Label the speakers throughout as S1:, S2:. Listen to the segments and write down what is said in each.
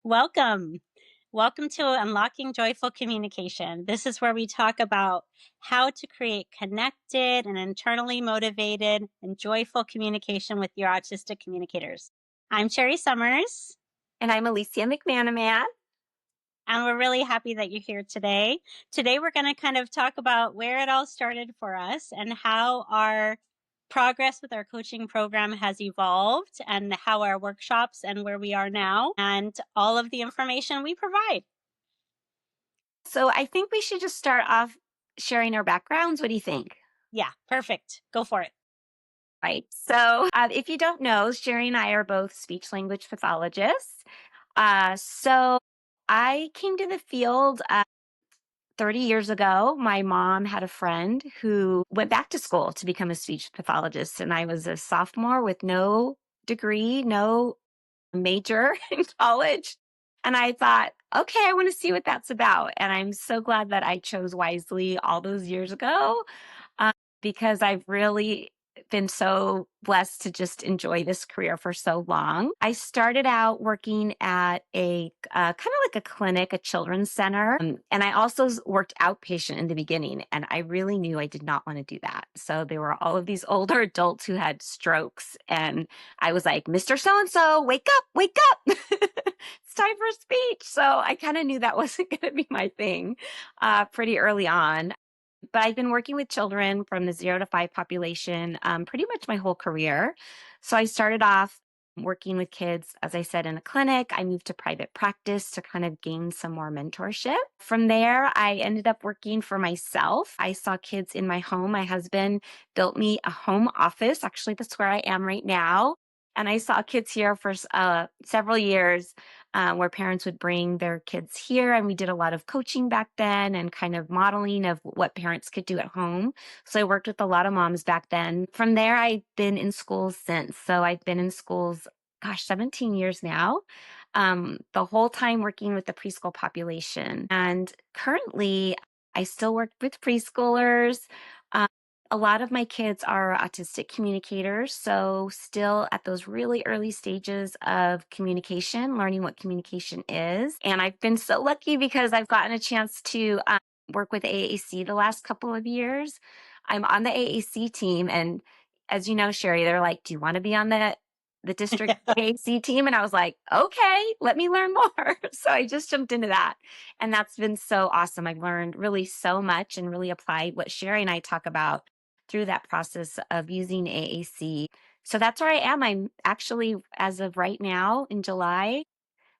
S1: Welcome. Welcome to Unlocking Joyful Communication. This is where we talk about how to create connected and internally motivated and joyful communication with your autistic communicators. I'm Sherry Summers,
S2: And I'm Alicia McManaman.
S1: and we're really happy that you're here today. Today, we're going to kind of talk about where it all started for us and how our progress with our coaching program has evolved and how our workshops and where we are now and all of the information we provide.
S2: So I think we should just start off sharing our backgrounds. What do you think?
S1: Yeah, perfect. Go for it.
S2: Right. So if you don't know, Sherry and I are both speech language pathologists. So I came to the field 30 years ago. My mom had a friend who went back to school to become a speech pathologist, and I was a sophomore with no degree, no major in college. And I thought, okay, I want to see what that's about. And I'm so glad that I chose wisely all those years ago uh, because I've really been so blessed to just enjoy this career for so long. I started out working at a kind of like a clinic, a children's center. And I also worked outpatient in the beginning. And I really knew I did not want to do that. So there were all of these older adults who had strokes. And I was like, Mr. So-and-so, wake up, wake up. It's time for speech. So I kind of knew that wasn't going to be my thing pretty early on. But I've been working with children from the 0 to 5 population pretty much my whole career. So I started off working with kids, as I said, in a clinic. I moved to private practice to kind of gain some more mentorship. From there, I ended up working for myself. I saw kids in my home. My husband built me a home office. Actually, that's where I am right now. And I saw kids here for several years where parents would bring their kids here. And we did a lot of coaching back then and kind of modeling of what parents could do at home. So I worked with a lot of moms back then. From there, I've been in schools since. So I've been in schools, 17 years now, the whole time working with the preschool population. And currently, I still work with preschoolers. A lot of my kids are autistic communicators, so still at those really early stages of communication, learning what communication is. And I've been so lucky because I've gotten a chance to work with AAC the last couple of years. I'm on the AAC team, and as you know, Sherry, they're like, "Do you want to be on the district AAC team?" And I was like, "Okay, let me learn more." So I just jumped into that, and that's been so awesome. I've learned really so much and really applied what Sherry and I talk about through that process of using AAC. So that's where I am. I'm actually, as of right now in July,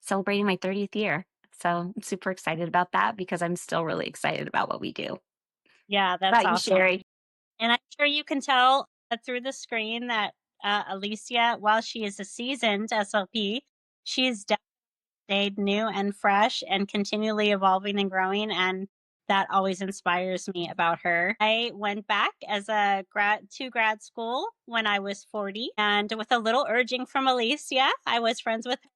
S2: celebrating my 30th year. So I'm super excited about that because I'm still really excited about what we do.
S1: Yeah,
S2: How
S1: that's
S2: about you,
S1: awesome.
S2: Sherry?
S1: And I'm sure you can tell through the screen that Alicia, while she is a seasoned SLP, she's definitely stayed new and fresh and continually evolving and growing. And that always inspires me about her. I went back as a grad school when I was 40, and with a little urging from Alicia, I was friends with her,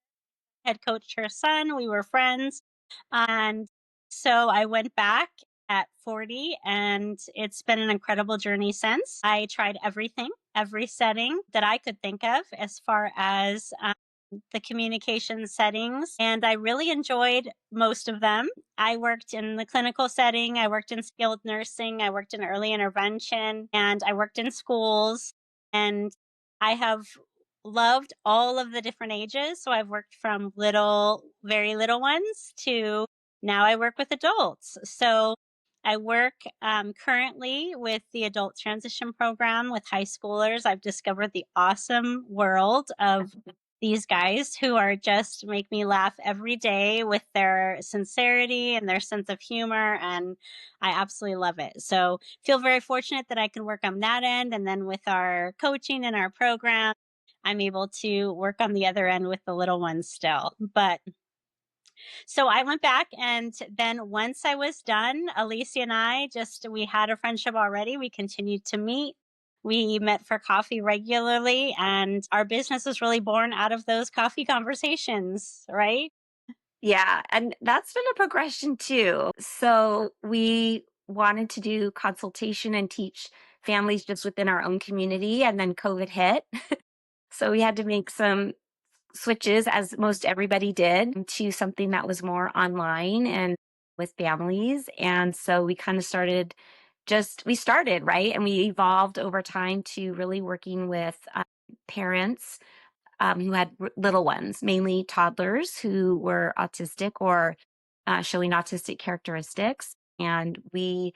S1: had coached her son. We were friends. And so I went back at 40, and it's been an incredible journey since. I tried everything, every setting that I could think of as far as the communication settings, and I really enjoyed most of them. I worked in the clinical setting, I worked in skilled nursing, I worked in early intervention, and I worked in schools. And I have loved all of the different ages. So I've worked from little, very little ones to now I work with adults. So I work currently with the adult transition program with high schoolers. I've discovered the awesome world of these guys who are just make me laugh every day with their sincerity and their sense of humor. And I absolutely love it. So feel very fortunate that I can work on that end. And then with our coaching and our program, I'm able to work on the other end with the little ones still. But so I went back, and then once I was done, Alicia and I we had a friendship already. We continued to meet. We met for coffee regularly, and our business was really born out of those coffee conversations, right?
S2: Yeah, and that's been a progression too. So we wanted to do consultation and teach families just within our own community, and then COVID hit. So we had to make some switches, as most everybody did, to something that was more online and with families. And so we kind of we started, right? And we evolved over time to really working with parents who had little ones, mainly toddlers who were autistic or showing autistic characteristics. And we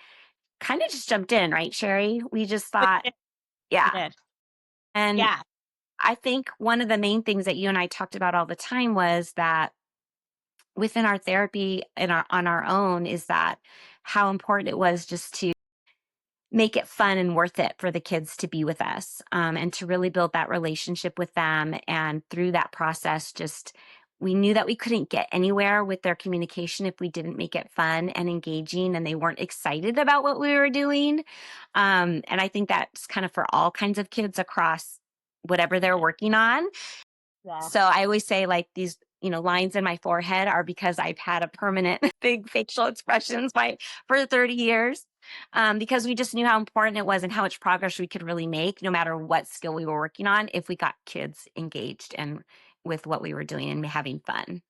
S2: kind of just jumped in, right, Sherry? We just
S1: We
S2: thought,
S1: did. We
S2: yeah.
S1: did.
S2: And
S1: Yeah,
S2: I think one of the main things that you and I talked about all the time was that within our therapy and on our own is that how important it was just to make it fun and worth it for the kids to be with us, and to really build that relationship with them. And through that process, just we knew that we couldn't get anywhere with their communication if we didn't make it fun and engaging and they weren't excited about what we were doing. And I think that's kind of for all kinds of kids across whatever they're working on.
S1: yeah,
S2: So I always say like these, lines in my forehead are because I've had a permanent big facial expressions for 30 years. Because we just knew how important it was and how much progress we could really make no matter what skill we were working on if we got kids engaged and with what we were doing and having fun.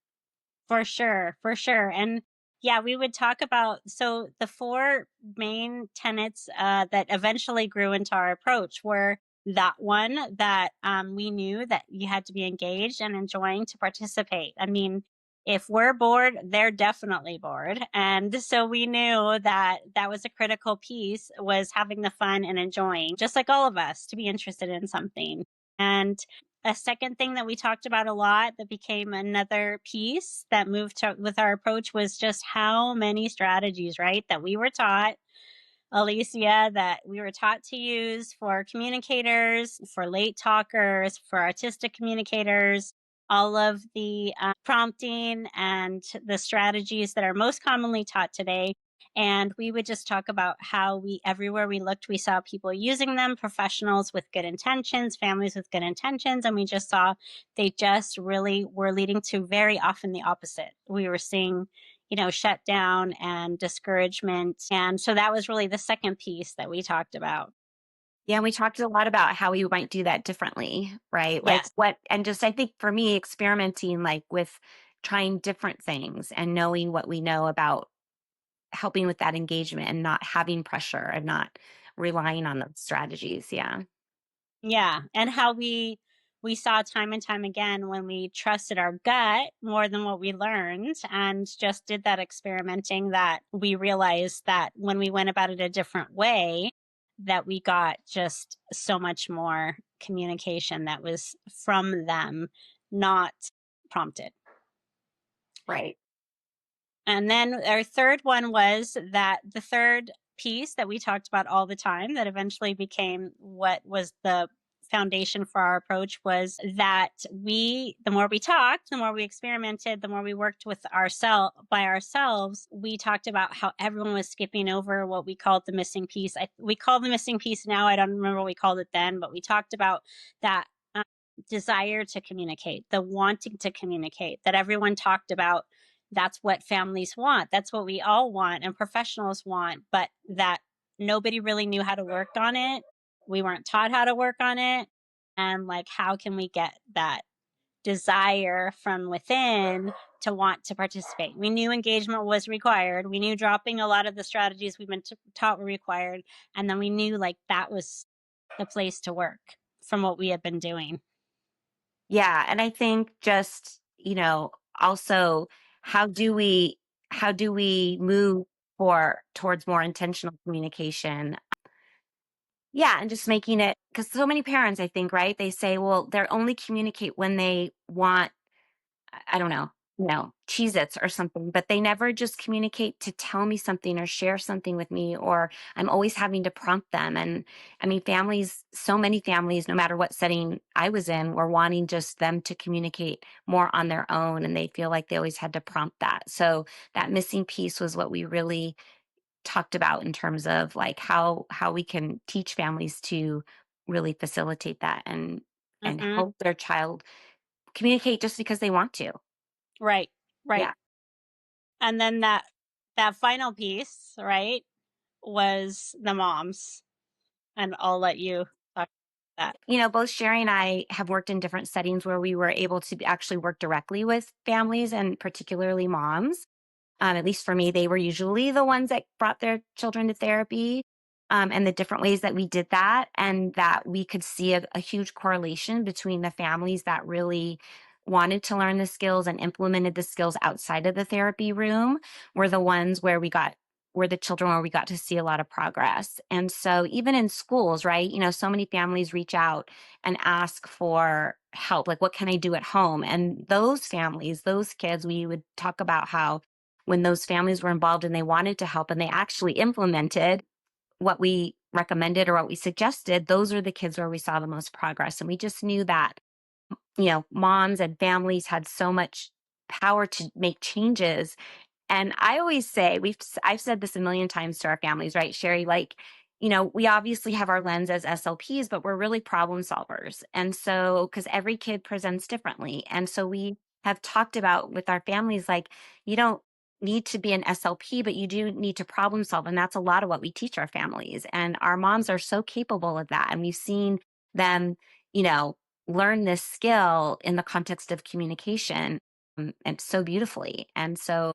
S1: for sure, for sure. And yeah, we would talk about so the four main tenets that eventually grew into our approach were that one that we knew that you had to be engaged and enjoying to participate. I mean, if we're bored, they're definitely bored, and so we knew that that was a critical piece was having the fun and enjoying, just like all of us, to be interested in something. And a second thing that we talked about a lot that became another piece that moved with our approach was just how many strategies, right, that we were taught, Alicia, that we were taught to use for communicators, for late talkers, for artistic communicators, all of the prompting and the strategies that are most commonly taught today. And we would just talk about how everywhere we looked, we saw people using them, professionals with good intentions, families with good intentions. And we just saw they just really were leading to very often the opposite. We were seeing shut down and discouragement. And so that was really the second piece that we talked about.
S2: Yeah, and we talked a lot about how we might do that differently, right? Like
S1: Yes.
S2: and just I think for me, experimenting like with trying different things and knowing what we know about helping with that engagement and not having pressure and not relying on those strategies. Yeah.
S1: Yeah. And how we saw time and time again when we trusted our gut more than what we learned and just did that experimenting that we realized that when we went about it a different way, that we got just so much more communication that was from them, not prompted.
S2: Right.
S1: And then our third one was that the third piece that we talked about all the time that eventually became what was the foundation for our approach was that the more we talked, the more we experimented, the more we worked with by ourselves, we talked about how everyone was skipping over what we called the missing piece. We call the missing piece now. I don't remember what we called it then, but we talked about that desire to communicate, the wanting to communicate that everyone talked about. That's what families want. That's what we all want and professionals want, but that nobody really knew how to work on it. We weren't taught how to work on it. And like, how can we get that desire from within to want to participate? We knew engagement was required. We knew dropping a lot of the strategies we've been taught were required. And then we knew like that was the place to work from what we had been doing.
S2: Yeah. And I think just, also how do we move towards more intentional communication? Yeah, and just making it because so many parents, I think, right? They say, well, they're only communicate when they want I don't know, Cheez-Its or something, but they never just communicate to tell me something or share something with me, or I'm always having to prompt them. And I mean, so many families, no matter what setting I was in, were wanting just them to communicate more on their own. And they feel like they always had to prompt that. So that missing piece was what we really talked about in terms of like how we can teach families to really facilitate that and
S1: Hmm.
S2: help their child communicate just because they want to.
S1: Right, right.
S2: Yeah.
S1: And then that final piece, right, was the moms. And I'll let you talk. that.
S2: Both Sherry and I have worked in different settings where we were able to actually work directly with families and particularly moms. At least for me, they were usually the ones that brought their children to therapy, and the different ways that we did that, and that we could see a huge correlation between the families that really wanted to learn the skills and implemented the skills outside of the therapy room were the ones where the children where we got to see a lot of progress. And so even in schools, right, so many families reach out and ask for help, like what can I do at home? And those families, those kids, we would talk about how when those families were involved and they wanted to help and they actually implemented what we recommended or what we suggested, those are the kids where we saw the most progress. And we just knew that, moms and families had so much power to make changes. And I always say, I've said this a million times to our families, right, Sherry? Like, we obviously have our lens as SLPs, but we're really problem solvers. And so, because every kid presents differently. And so we have talked about with our families, like, you don't need to be an SLP, but you do need to problem solve. And that's a lot of what we teach our families. And our moms are so capable of that. And we've seen them, you know, learn this skill in the context of communication, and so beautifully. And so,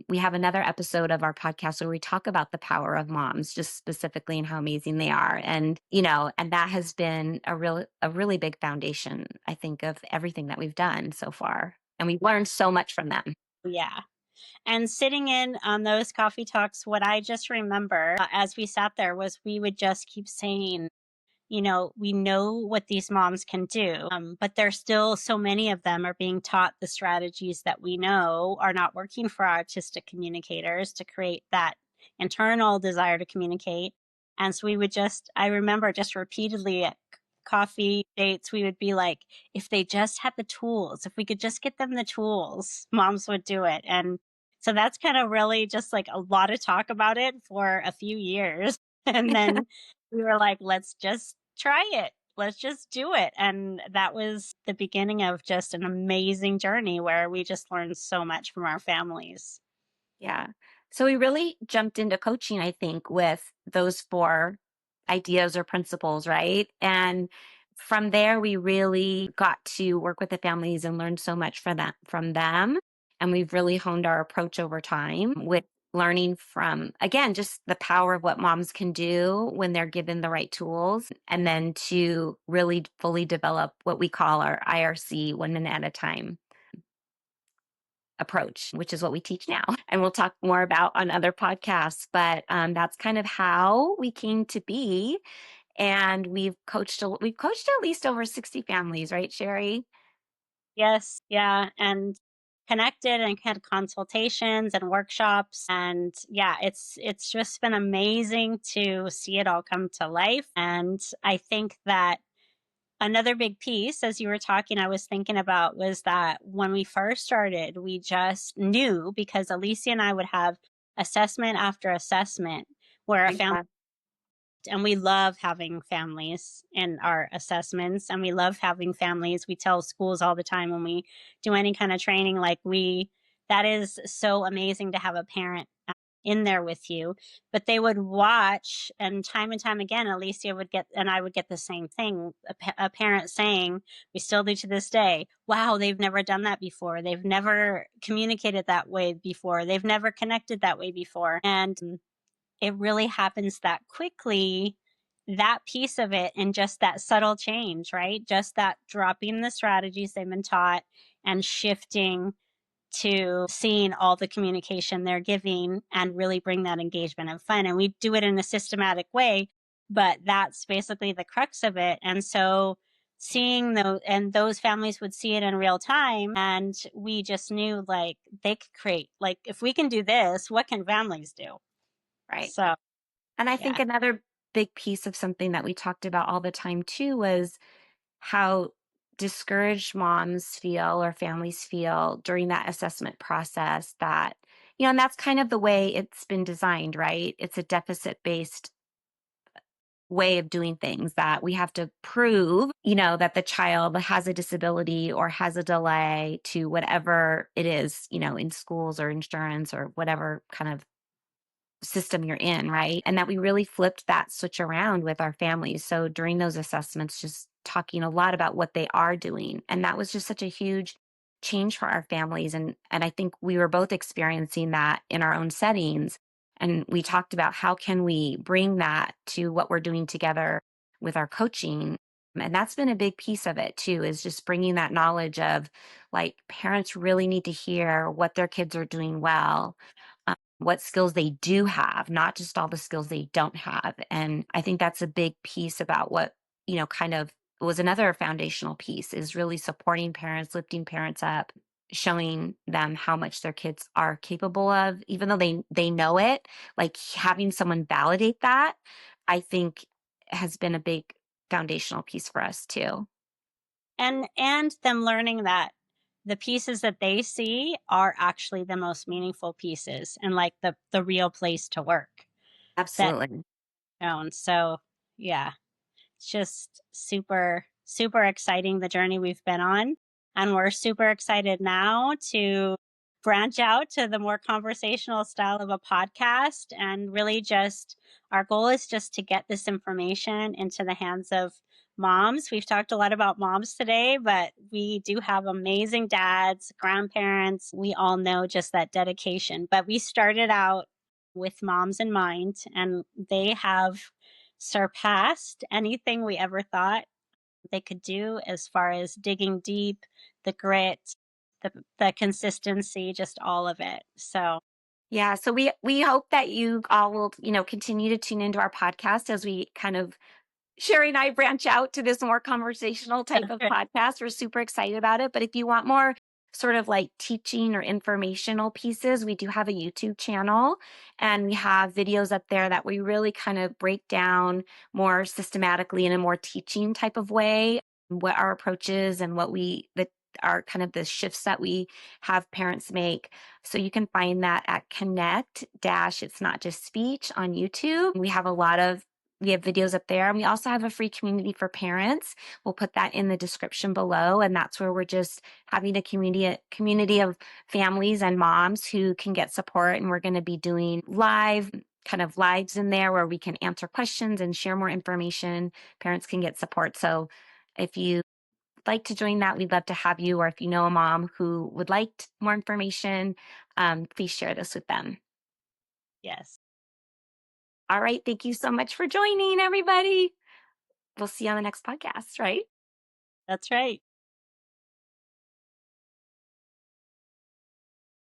S2: we have another episode of our podcast where we talk about the power of moms, just specifically and how amazing they are. And that has been a really big foundation, I think, of everything that we've done so far. And we've learned so much from them.
S1: Yeah. And sitting in on those coffee talks, what I just remember as we sat there was we would just keep saying, we know what these moms can do, but there's still so many of them are being taught the strategies that we know are not working for autistic communicators to create that internal desire to communicate. And so I remember just repeatedly at coffee dates, we would be like, if they just had the tools, if we could just get them the tools, moms would do it. And so that's kind of really just like a lot of talk about it for a few years. And then we were like, let's just try it. Let's just do it. And that was the beginning of just an amazing journey where we just learned so much from our families.
S2: Yeah. So we really jumped into coaching, I think, with those four ideas or principles, right? And from there, we really got to work with the families and learn so much from them. And we've really honed our approach over time with learning from, again, just the power of what moms can do when they're given the right tools, and then to really fully develop what we call our IRC, 1 minute at a time approach, which is what we teach now. And we'll talk more about on other podcasts. But that's kind of how we came to be. And we've coached at least over 60 families, right, Sherry?
S1: Yes, yeah, and connected and had consultations and workshops, and yeah, it's just been amazing to see it all come to life. And I think that another big piece, as you were talking, I was thinking about was that when we first started, we just knew because Alicia and I would have assessment after assessment where a family,
S2: Yeah.
S1: and we love having families in our assessments, and we love having families. We tell schools all the time when we do any kind of training, like that is so amazing to have a parent in there with you. But they would watch, and time again, Alicia would get, and I would get the same thing, a parent saying, we still do to this day, wow, they've never done that before. They've never communicated that way before. They've never connected that way before. And it really happens that quickly, that piece of it, and just that subtle change, right? Just that dropping the strategies they've been taught and shifting to seeing all the communication they're giving and really bring that engagement and fun. And we do it in a systematic way, but that's basically the crux of it. And so seeing those families would see it in real time, and we just knew like they could create, like, if we can do this, what can families do?
S2: Right.
S1: So
S2: And I
S1: yeah.
S2: think another big piece of something that we talked about all the time too was how discouraged moms feel or families feel during that assessment process, and that's kind of the way it's been designed, right? It's a deficit based way of doing things that we have to prove, that the child has a disability or has a delay to whatever it is, in schools or insurance or whatever kind of system you're in, right? And that we really flipped that switch around with our families. So during those assessments, just talking a lot about what they are doing. And that was just such a huge change for our families. And I think we were both experiencing that in our own settings. And we talked about how can we bring that to what we're doing together with our coaching. And that's been a big piece of it too, is just bringing that knowledge of like parents really need to hear what their kids are doing well, what skills they do have, not just all the skills they don't have. And I think that's a big piece about what, kind of was another foundational piece is really supporting parents, lifting parents up, showing them how much their kids are capable of, even though they know it, like having someone validate that, I think has been a big foundational piece for us too.
S1: And them learning that the pieces that they see are actually the most meaningful pieces and like the real place to work that
S2: Absolutely.
S1: known. So yeah, it's just super, super exciting the journey we've been on. And we're super excited now to branch out to the more conversational style of a podcast. And really, just our goal is just to get this information into the hands of moms. We've talked a lot about moms today, but we do have amazing dads, grandparents. We all know just that dedication. But we started out with moms in mind, and they have surpassed anything we ever thought they could do as far as digging deep, the grit, the consistency, just all of it. So
S2: Yeah, so we hope that you all will, continue to tune into our podcast as we kind of Sherry and I branch out to this more conversational type of podcast. We're super excited about it. But if you want more sort of like teaching or informational pieces, we do have a YouTube channel and we have videos up there that we really kind of break down more systematically in a more teaching type of way what our approach is and what that are kind of the shifts that we have parents make. So you can find that at Connect Dash It's Not Just Speech on YouTube. We have videos up there, and we also have a free community for parents. We'll put that in the description below, and that's where we're just having a community of families and moms who can get support. And we're going to be doing lives in there where we can answer questions and share more information. Parents can get support. So if you like to join that, we'd love to have you. Or if you know a mom who would like more information, please share this with them.
S1: yes,
S2: All right. Thank you so much for joining, everybody. We'll see you on the next podcast, right?
S1: that's right.